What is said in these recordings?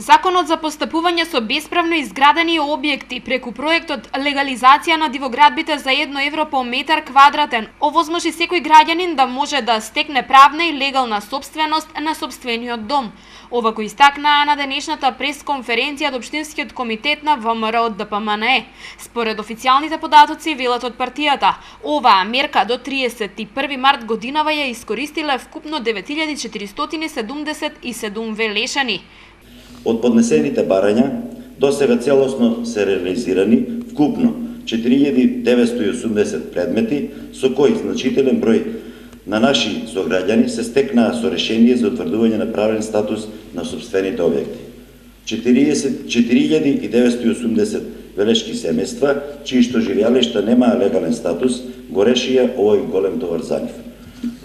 Законот за постапување со бесправно изградени објекти преку проектот легализација на дивоградбите за 1 евро по метар квадратен овозможи секој граѓанин да може да стекне правна и легална сопственост на сопствениот дом. Ова го истакнаа на денешната пресконференција од Општинскиот комитет на ВМРО ДПМНЕ. Според официјалните податоци, велат од партијата, оваа мерка до 31 март годинава ја искористиле вкупно 9477 велешани. Од поднесените барања до сега целосно се реализирани вкупно 4980 предмети, со кои значителен број на наши сограѓани се стекнаа со решение за утврдување на правен статус на сопствените објекти. 4980 велешки семејства, чии што живеалишта немаа легален статус, го решија овој голем товар за нив.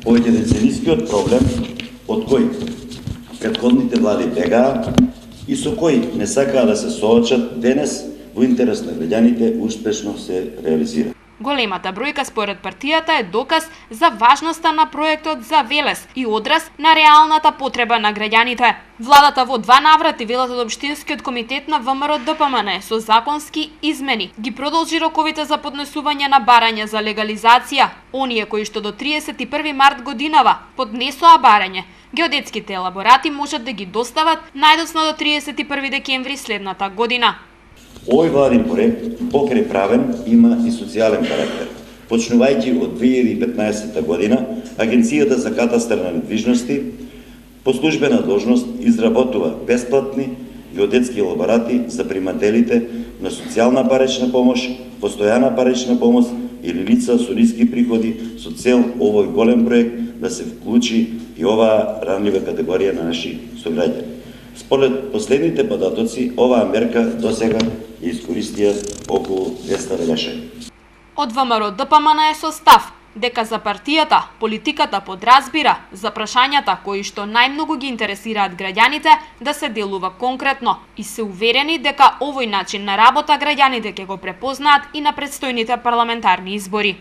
Овој деценискиот проблем од кој претходните влади бегаа и со кој не сакаа да се соочат, денес во интерес на граѓаните успешно се реализира. Големата бројка според партијата е доказ за важноста на проектот за Велес и одраз на реалната потреба на граѓаните. Владата во 2 наврати, велат од Општинскиот комитет на ВМРО ДПМНЕ, со законски измени ги продолжи роковите за поднесување на барања за легализација. Оние кои што до 31 март годинава поднесоа барање, геодетските елаборати можат да ги достават најдоцна до 31 декември следната година. Овој владин проект, покрај правен, има и социјален карактер. Почнувајќи од 2015 година, Агенцијата за катастар на недвижности по службена должност изработува бесплатни геодетски елаборати за примателите на социјална парична помош, постојана парична помош или лица со ниски приходи, со цел овој голем проект да се вклучи и оваа ранлива категорија на наши сограѓани. Според последните податоци, оваа мерка досега ја искористија околу 200 велешани. Од ВМРО ДПМНЕ е со став дека за партијата политиката подразбира за прашањата кои што најмногу ги интересираат граѓаните да се делува конкретно и се уверени дека овој начин на работа граѓаните ќе го препознаат и на претстојните парламентарни избори.